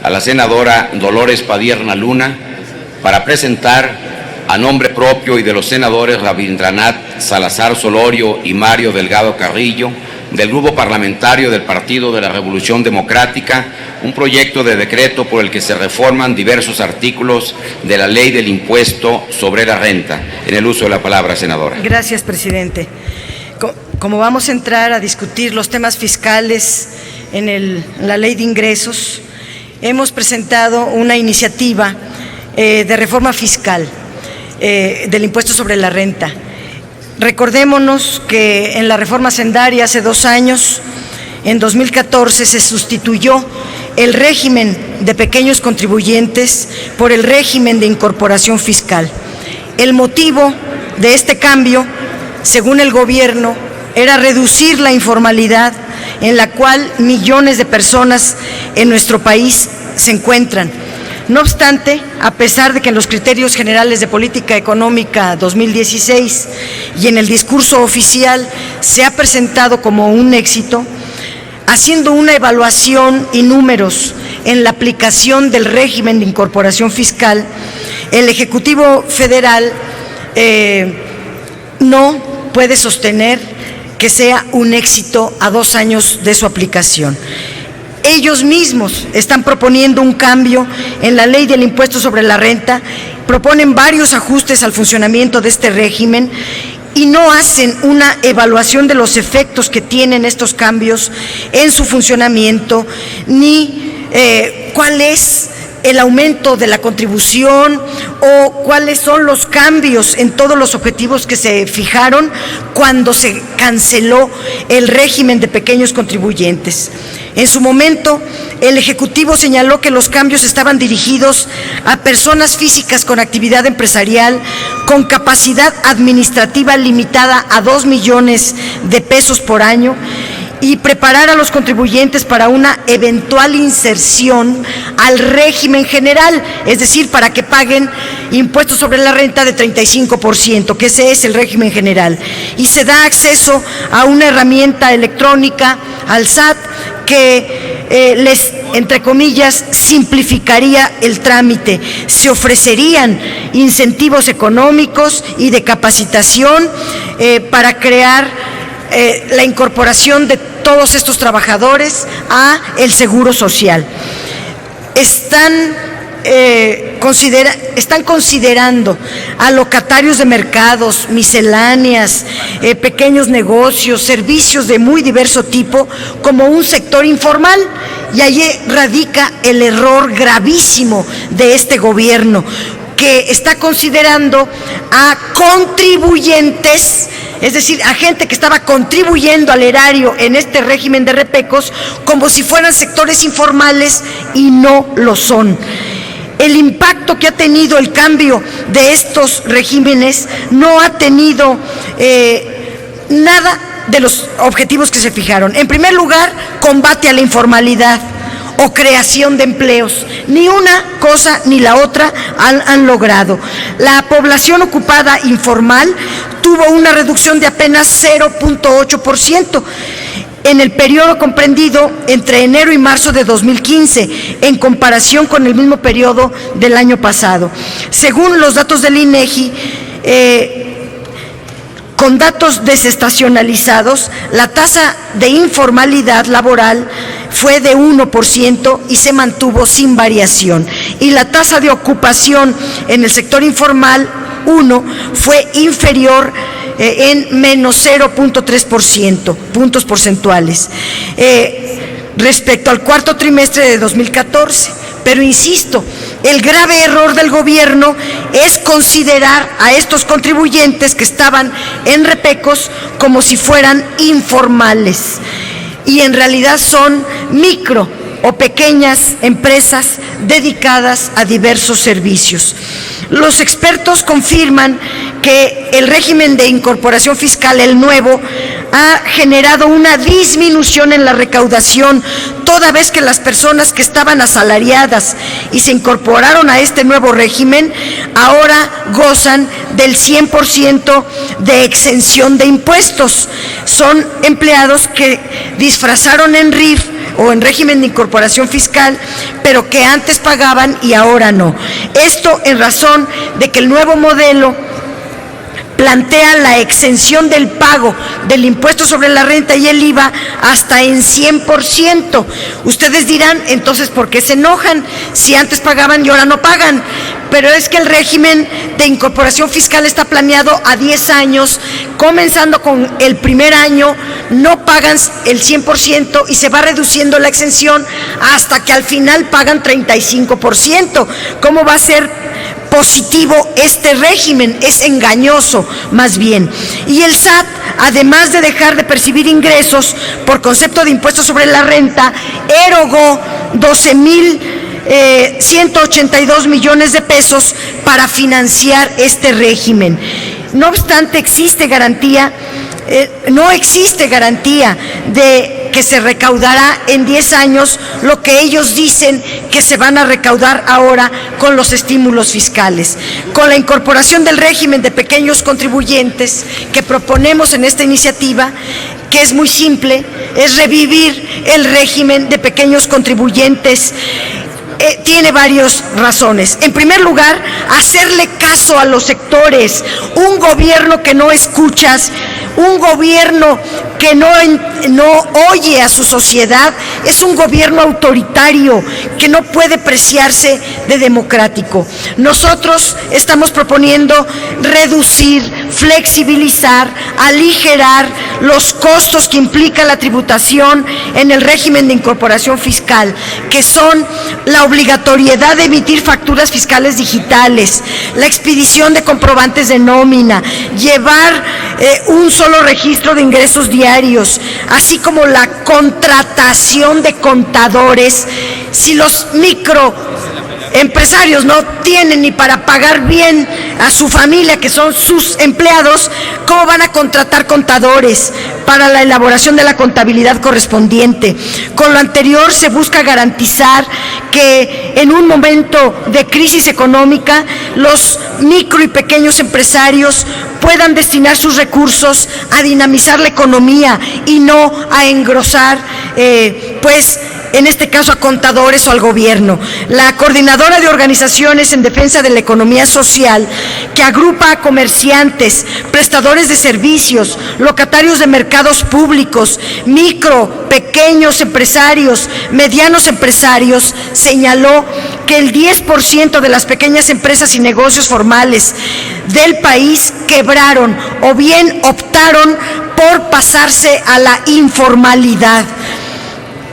a la senadora Dolores Padierna Luna para presentar a nombre propio y de los senadores Rabindranath Salazar Solorio y Mario Delgado Carrillo, del Grupo Parlamentario del Partido de la Revolución Democrática, un proyecto de decreto por el que se reforman diversos artículos de la Ley del Impuesto sobre la Renta. En el uso de la palabra, senadora. Gracias, presidente. Como vamos a entrar a discutir los temas fiscales en la Ley de Ingresos, hemos presentado una iniciativa de reforma fiscal del impuesto sobre la renta. Recordémonos que en la reforma hacendaria hace 2 años, en 2014, se sustituyó el régimen de pequeños contribuyentes por el régimen de incorporación fiscal. El motivo de este cambio, según el gobierno, era reducir la informalidad en la cual millones de personas en nuestro país se encuentran. No obstante, a pesar de que en los criterios generales de política económica 2016 y en el discurso oficial se ha presentado como un éxito, haciendo una evaluación y números en la aplicación del régimen de incorporación fiscal, el Ejecutivo Federal no puede sostener que sea un éxito a 2 años de su aplicación. Ellos mismos están proponiendo un cambio en la Ley del Impuesto sobre la Renta, proponen varios ajustes al funcionamiento de este régimen y no hacen una evaluación de los efectos que tienen estos cambios en su funcionamiento, ni cuál es el aumento de la contribución o cuáles son los cambios en todos los objetivos que se fijaron cuando se canceló el régimen de pequeños contribuyentes. En su momento, el Ejecutivo señaló que los cambios estaban dirigidos a personas físicas con actividad empresarial, con capacidad administrativa limitada a 2 millones de pesos por año, y preparar a los contribuyentes para una eventual inserción al régimen general, es decir, para que paguen impuestos sobre la renta de 35%, que ese es el régimen general. Y se da acceso a una herramienta electrónica, al SAT, que les, entre comillas, simplificaría el trámite. Se ofrecerían incentivos económicos y de capacitación para crear la incorporación de todos estos trabajadores a el Seguro Social. Están considerando a locatarios de mercados, misceláneas, pequeños negocios, servicios de muy diverso tipo como un sector informal, y allí radica el error gravísimo de este gobierno, que está considerando a contribuyentes, es decir, a gente que estaba contribuyendo al erario en este régimen de repecos, como si fueran sectores informales, y no lo son. El impacto que ha tenido el cambio de estos regímenes no ha tenido nada de los objetivos que se fijaron. En primer lugar, combate a la informalidad o creación de empleos. Ni una cosa ni la otra han logrado. La población ocupada informal tuvo una reducción de apenas 0.8% en el periodo comprendido entre enero y marzo de 2015, en comparación con el mismo periodo del año pasado. Según los datos del INEGI, con datos desestacionalizados, la tasa de informalidad laboral fue de 1% y se mantuvo sin variación. Y la tasa de ocupación en el sector informal, 1, fue inferior en menos 0.3%, puntos porcentuales, respecto al cuarto trimestre de 2014. Pero insisto, el grave error del gobierno es considerar a estos contribuyentes que estaban en repecos como si fueran informales, y en realidad son micro o pequeñas empresas dedicadas a diversos servicios. Los expertos confirman que el régimen de incorporación fiscal, el nuevo, ha generado una disminución en la recaudación, toda vez que las personas que estaban asalariadas y se incorporaron a este nuevo régimen ahora gozan del 100% de exención de impuestos. Son empleados que disfrazaron en RIF o en régimen de incorporación fiscal, pero que antes pagaban y ahora no. Esto en razón de que el nuevo modelo plantea la exención del pago del impuesto sobre la renta y el IVA hasta en 100%. Ustedes dirán, entonces, ¿por qué se enojan si antes pagaban y ahora no pagan? Pero es que el régimen de incorporación fiscal está planeado a 10 años, comenzando con el primer año, no pagan el 100% y se va reduciendo la exención hasta que al final pagan 35%. ¿Cómo va a ser positivo este régimen? Es engañoso, más bien. Y el SAT, además de dejar de percibir ingresos por concepto de impuesto sobre la renta, erogó 12,182 millones de pesos para financiar este régimen. No obstante, no existe garantía de que se recaudará en 10 años lo que ellos dicen que se van a recaudar ahora con los estímulos fiscales. Con la incorporación del régimen de pequeños contribuyentes que proponemos en esta iniciativa, que es muy simple, es revivir el régimen de pequeños contribuyentes. Tiene varias razones. En primer lugar, hacerle caso a los sectores. Un gobierno que no escuchas, un gobierno que no oye a su sociedad, es un gobierno autoritario que no puede preciarse de democrático. Nosotros estamos proponiendo reducir, flexibilizar, aligerar los costos que implica la tributación en el régimen de incorporación fiscal, que son la obligatoriedad de emitir facturas fiscales digitales, la expedición de comprobantes de nómina, llevar un solo registro de ingresos diarios, así como la contratación de contadores. Si los microempresarios no tienen ni para pagar bien a su familia, que son sus empleados, ¿cómo van a contratar contadores para la elaboración de la contabilidad correspondiente? Con lo anterior se busca garantizar que en un momento de crisis económica los micro y pequeños empresarios puedan destinar sus recursos a dinamizar la economía y no a engrosar, en este caso a contadores o al gobierno. La Coordinadora de Organizaciones en Defensa de la Economía Social, que agrupa a comerciantes, prestadores de servicios, locatarios de mercados públicos, micro, pequeños empresarios, medianos empresarios, señaló que el 10% de las pequeñas empresas y negocios formales del país quebraron o bien optaron por pasarse a la informalidad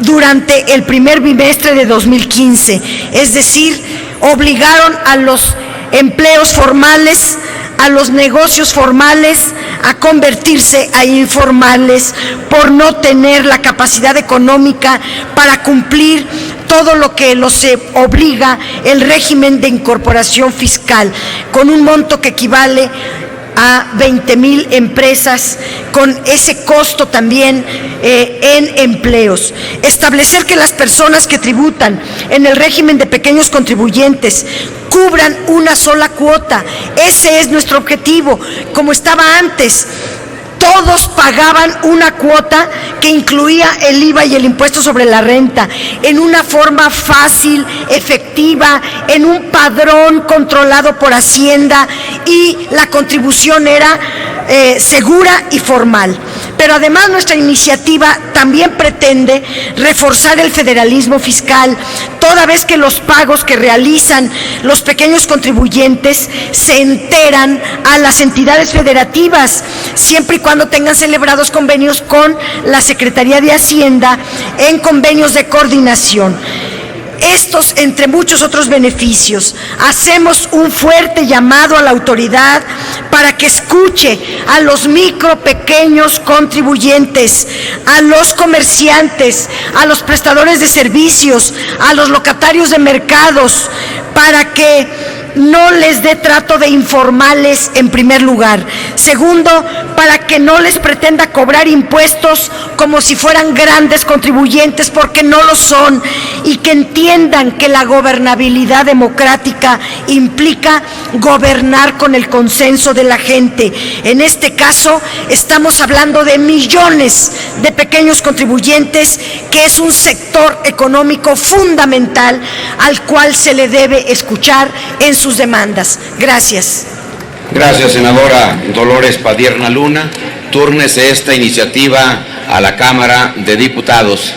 durante el primer bimestre de 2015, es decir, obligaron a los empleos formales, a los negocios formales a convertirse a informales por no tener la capacidad económica para cumplir todo lo que los obliga el régimen de incorporación fiscal, con un monto que equivale a 20,000 empresas, con ese costo también en empleos. Establecer que las personas que tributan en el régimen de pequeños contribuyentes cubran una sola cuota. Ese es nuestro objetivo, como estaba antes. Todos pagaban una cuota que incluía el IVA y el impuesto sobre la renta, en una forma fácil, efectiva, en un padrón controlado por Hacienda, y la contribución era segura y formal. Pero además nuestra iniciativa también pretende reforzar el federalismo fiscal, toda vez que los pagos que realizan los pequeños contribuyentes se enteran a las entidades federativas, siempre y cuando tengan celebrados convenios con la Secretaría de Hacienda en convenios de coordinación. Estos, entre muchos otros beneficios, hacemos un fuerte llamado a la autoridad para que escuche a los micro, pequeños contribuyentes, a los comerciantes, a los prestadores de servicios, a los locatarios de mercados, para que no les dé trato de informales en primer lugar. Segundo, para que no les pretenda cobrar impuestos como si fueran grandes contribuyentes, porque no lo son, y que entiendan que la gobernabilidad democrática implica gobernar con el consenso de la gente. En este caso, estamos hablando de millones de pequeños contribuyentes, que es un sector económico fundamental al cual se le debe escuchar en sus demandas. Gracias. Gracias, senadora Dolores Padierna Luna. Túrnese esta iniciativa a la Cámara de Diputados.